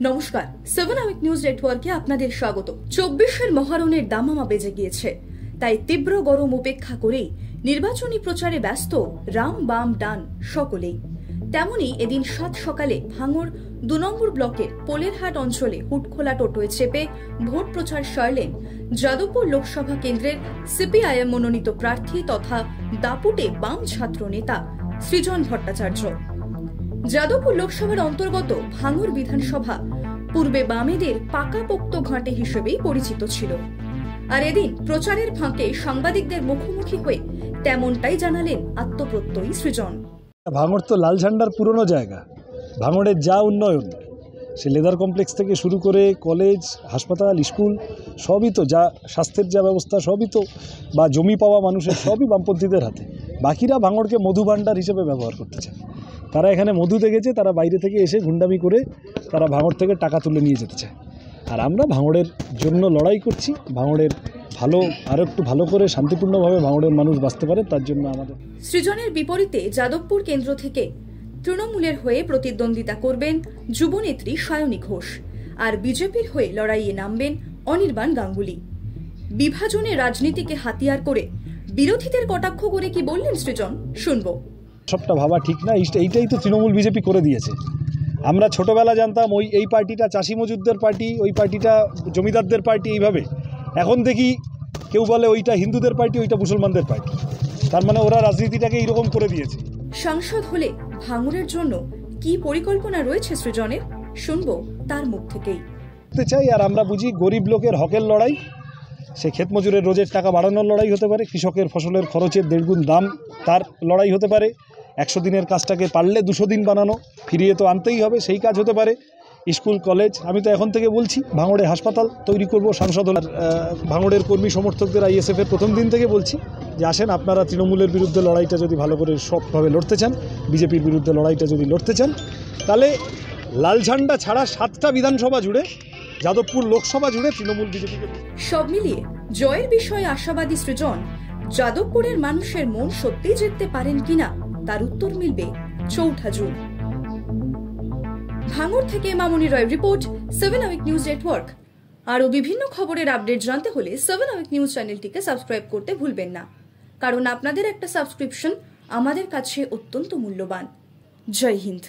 নমস্কার, 7 hour news নেটওয়ার্কে আপনাদের স্বাগত। 24-এর মহারণের দামামা বেজে গিয়েছে, তাই তীব্র গরম উপেক্ষা করেই নির্বাচনী প্রচারে ব্যস্ত রাম বাম ডান সকলেই। তেমনি এদিন 7 সকালে ভাঙড় 2 নম্বর ব্লকের পোলেরহাট অঞ্চলে হুটখোলা টোটোয় চেপে ভোট প্রচার সারলেন যাদবপুর লোকসভা কেন্দ্রের সিপিআইএম মনোনীত প্রার্থী তথা দাপুটে বাম ছাত্র নেতা সৃজন ভট্টাচার্য। যাদবপুর লোকসভার অন্তর্গত ভাঙড় বিধানসভা পূর্বে বামেদের পাকাপোক্ত ঘাঁটে হিসেবেই পরিচিত ছিল। আর এদিন প্রচারের ফাঁকে সাংবাদিকদের মুখোমুখি হয়ে তেমনটাই জানালেন আত্মপ্রত্যয়ী সৃজন। ভাঙড় তো লাল ঝান্ডার পুরনো জায়গা। ভাঙড়ের যা উন্নয়ন, সে লেদার কমপ্লেক্স থেকে শুরু করে কলেজ, হাসপাতাল, স্কুল সবই তো, যা স্বাস্থ্যের যা ব্যবস্থা সবই তো, বা জমি পাওয়া মানুষের সবই বামপন্থীদের হাতে। বাকিরা ভাঙড়কে মধু ভাণ্ডার হিসেবে ব্যবহার করতে চায়। তারা এখানে মধু দেখেছে, তারা বাইরে থেকে এসে গুন্ডামি করে তারা ভাঙড় থেকে টাকা তুলে নিয়ে যেতে চায়। আর আমরা ভাঙড়ের জন্য লড়াই করছি, ভাঙড়ের ভালো আরও একটু ভালো করে শান্তিপূর্ণভাবে ভাঙড়ের মানুষ বাঁচতে পারে, তার জন্য আমাদের। সৃজনের বিপরীতে যাদবপুর কেন্দ্র থেকে তৃণমূলের হয়ে প্রতিদ্বন্দ্বিতা করবেন যুবনেত্রী সায়নী ঘোষ, আর বিজেপির হয়ে লড়াইয়ে নামবেন অনির্বাণ গাঙ্গুলি। বিভাজনের রাজনীতিকে হাতিয়ার করে বিরোধীদের কটাক্ষ করে কি বললেন সৃজন, শুনবো। সবটা ভাবা ঠিক না, এইটাই তো তৃণমূল বিজেপি করে দিয়েছে। আমরা ছোটবেলা জানতাম এই পার্টিটা চাষি মজুরদের পার্টি, ওই পার্টিটা জমিদারদের পার্টি, এইভাবে। এখন দেখি কেউ বলে ওইটা হিন্দুদের পার্টি, ওইটা মুসলমানদের পার্টি। তার মানে ওরা রাজনীতিটাকে এইরকম করে দিয়েছে। সাংসদ হলে ভাঙড়ের জন্য কি পরিকল্পনা রয়েছে সৃজনের, শুনবো তার মুখ থেকেই। চাই আর আমরা বুঝি গরিব লোকের হকের লড়াই, সে ক্ষেত মজুরের রোজের টাকা বাড়ানোর লড়াই হতে পারে, কৃষকের ফসলের খরচের 1.5 গুণ দাম তার লড়াই হতে পারে, 100 দিনের কাজটাকে পারলে 200 দিন বানানো, ফিরিয়ে তো আনতেই হবে, সেই কাজ হতে পারে। স্কুল কলেজ, আমি তো এখন থেকে বলছি ভাঙড়ে হাসপাতাল তৈরি করব। সাংসদ ভাঙড়ের কর্মী সমর্থকদের আইএসএফের প্রথম দিন থেকে বলছি যে আসেন, আপনারা তৃণমূলের বিরুদ্ধে লড়াইটা যদি ভালো করে সবভাবে লড়তে চান, বিজেপির বিরুদ্ধে লড়াইটা যদি লড়তে চান, তাহলে লাল ঝান্ডা ছাড়া 7টা বিধানসভা জুড়ে, যাদবপুর লোকসভা জুড়ে তৃণমূল বিজেপিকে। সব মিলিয়ে জয়ের বিষয়ে আশাবাদী সৃজন। যাদবপুরের মানুষের মন সত্যিই জিততে পারেন কিনা তার উত্তর মিলবে 4 জুন। ভাঙড় থেকে মামনি রয় রিপোর্ট, 7 আওয়ার নিউজ নেটওয়ার্ক। আরও বিভিন্ন খবরের আপডেট জানতে হলে 7 আওয়ার নিউজ চ্যানেলটিকে সাবস্ক্রাইব করতে ভুলবেন না, কারণ আপনাদের একটা সাবস্ক্রিপশন আমাদের কাছে অত্যন্ত মূল্যবান। জয় হিন্দ।